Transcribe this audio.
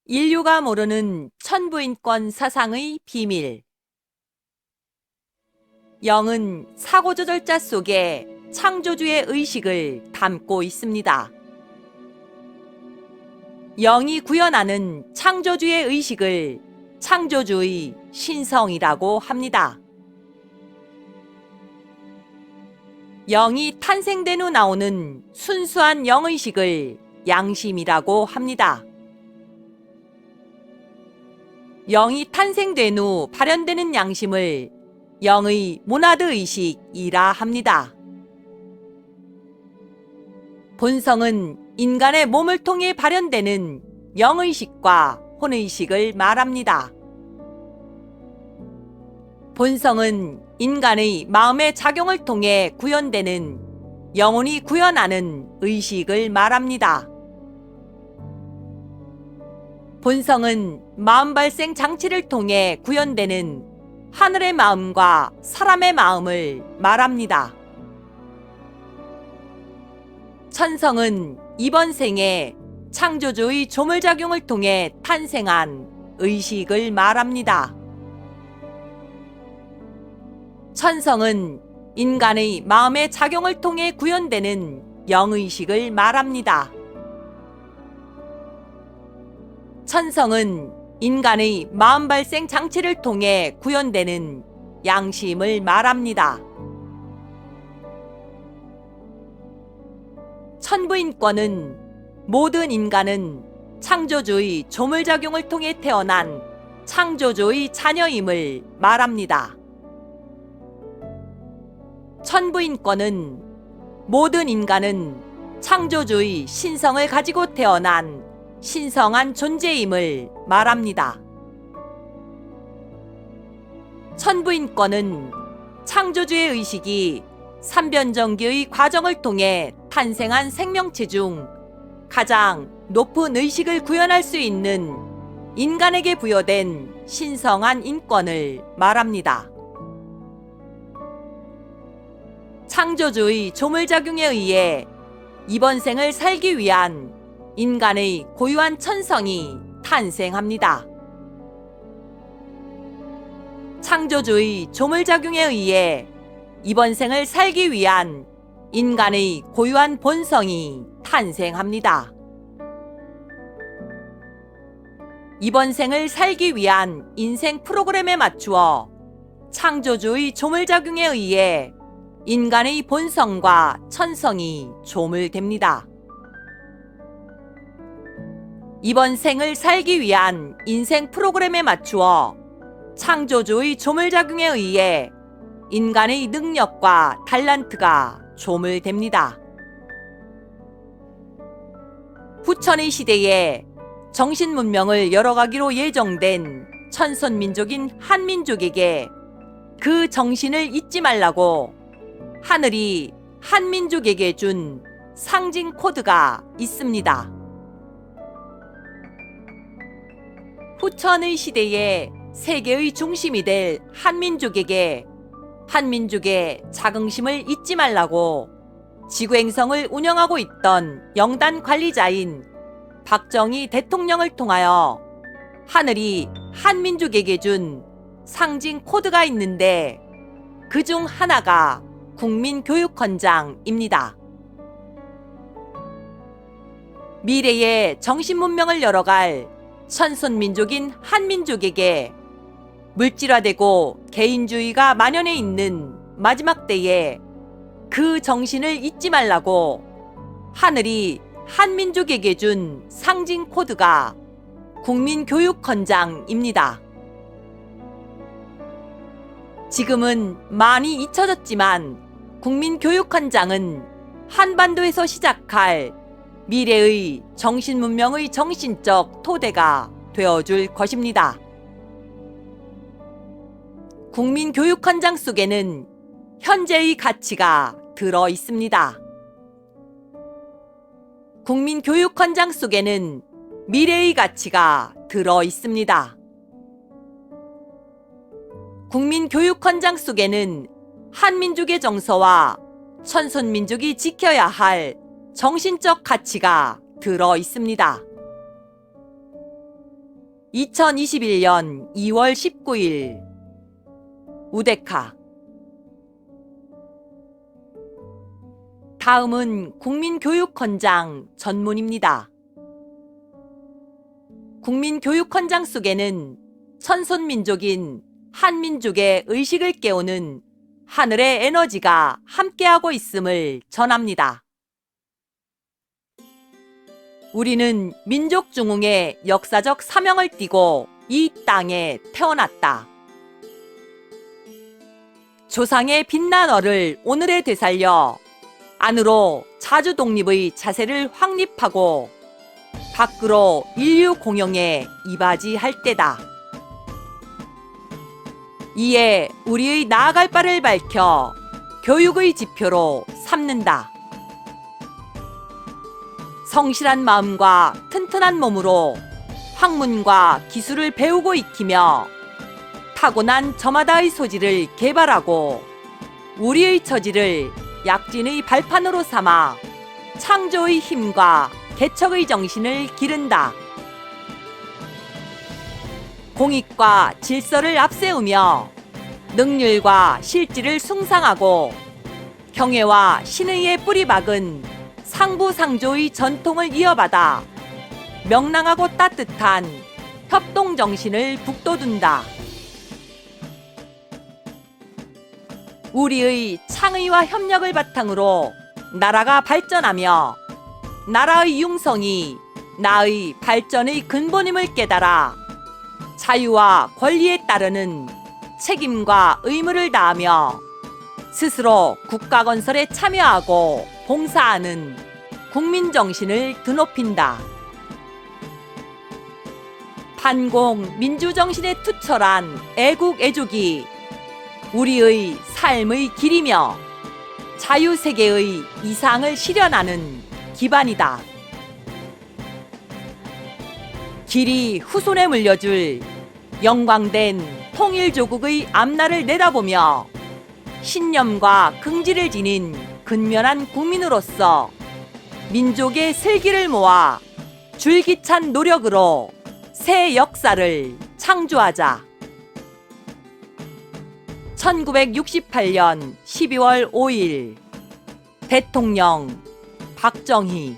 인류가 모르는 천부인권 사상의 비밀. 영은 사고조절자 속에 창조주의 의식을 담고 있습니다. 영이 구현하는 창조주의 의식을 창조주의 신성이라고 합니다. 영이 탄생된 후 나오는 순수한 영의식을 양심이라고 합니다. 영이 탄생된 후 발현되는 양심을 영의 모나드의식이라 합니다. 본성은 인간의 몸을 통해 발현되는 영의식과 혼의식을 말합니다. 본성은 인간의 마음의 작용을 통해 구현되는 영혼이 구현하는 의식을 말합니다. 본성은 마음 발생 장치를 통해 구현되는 하늘의 마음과 사람의 마음을 말합니다. 천성은 이번 생에 창조주의 조물작용을 통해 탄생한 의식을 말합니다. 천성은 인간의 마음의 작용을 통해 구현되는 영의식을 말합니다. 천성은 인간의 마음 발생 장치를 통해 구현되는 양심을 말합니다. 천부인권은 모든 인간은 창조주의 조물작용을 통해 태어난 창조주의 자녀임을 말합니다. 천부인권은 모든 인간은 창조주의 신성을 가지고 태어난 신성한 존재임을 말합니다. 천부인권은 창조주의 의식이 삼변정기의 과정을 통해 탄생한 생명체 중 가장 높은 의식을 구현할 수 있는 인간에게 부여된 신성한 인권을 말합니다. 창조주의 조물작용에 의해 이번 생을 살기 위한 인간의 고유한 천성이 탄생합니다. 창조주의 조물작용에 의해 이번 생을 살기 위한 인간의 고유한 본성이 탄생합니다. 이번 생을 살기 위한 인생 프로그램에 맞추어 창조주의 조물작용에 의해 인간의 본성과 천성이 조물됩니다. 이번 생을 살기 위한 인생 프로그램에 맞추어 창조주의 조물작용에 의해 인간의 능력과 달란트가 조물됩니다. 후천의 시대에 정신문명을 열어가기로 예정된 천손민족인 한민족에게 그 정신을 잊지 말라고 하늘이 한민족에게 준 상징 코드가 있습니다. 후천의 시대에 세계의 중심이 될 한민족에게 한민족의 자긍심을 잊지 말라고 지구행성을 운영하고 있던 영단 관리자인 박정희 대통령을 통하여 하늘이 한민족에게 준 상징 코드가 있는데 그중 하나가 국민교육헌장입니다. 미래의 정신문명을 열어갈 천손민족인 한민족에게 물질화되고 개인주의가 만연해 있는 마지막 때에 그 정신을 잊지 말라고 하늘이 한민족에게 준 상징 코드가 국민교육헌장입니다. 지금은 많이 잊혀졌지만 국민교육헌장은 한반도에서 시작할 미래의 정신문명의 정신적 토대가 되어줄 것입니다. 국민교육헌장 속에는 현재의 가치가 들어 있습니다. 국민교육헌장 속에는 미래의 가치가 들어 있습니다. 국민교육헌장 속에는 한민족의 정서와 천손민족이 지켜야 할 정신적 가치가 들어 있습니다. 2021년 2월 19일 우데카. 다음은 국민교육헌장 전문입니다. 국민교육헌장 속에는 천손민족인 한민족의 의식을 깨우는 하늘의 에너지가 함께하고 있음을 전합니다. 우리는 민족 중흥의 역사적 사명을 띠고 이 땅에 태어났다. 조상의 빛난 얼을 오늘에 되살려 안으로 자주 독립의 자세를 확립하고 밖으로 인류 공영에 이바지할 때다. 이에 우리의 나아갈 바를 밝혀 교육의 지표로 삼는다. 성실한 마음과 튼튼한 몸으로 학문과 기술을 배우고 익히며 타고난 저마다의 소질을 개발하고 우리의 처지를 약진의 발판으로 삼아 창조의 힘과 개척의 정신을 기른다. 공익과 질서를 앞세우며 능률과 실질을 숭상하고 경애와 신의에 뿌리박은 상부상조의 전통을 이어받아 명랑하고 따뜻한 협동정신을 북돋운다. 우리의 창의와 협력을 바탕으로 나라가 발전하며 나라의 융성이 나의 발전의 근본임을 깨달아 자유와 권리에 따르는 책임과 의무를 다하며 스스로 국가 건설에 참여하고 봉사하는 국민정신을 드높인다. 반공 민주정신에 투철한 애국애족이 우리의 삶의 길이며 자유세계의 이상을 실현하는 기반이다. 길이 후손에 물려줄 영광된 통일조국의 앞날을 내다보며 신념과 긍지를 지닌 근면한 국민으로서 민족의 슬기를 모아 줄기찬 노력으로 새 역사를 창조하자. 1968년 12월 5일 대통령 박정희.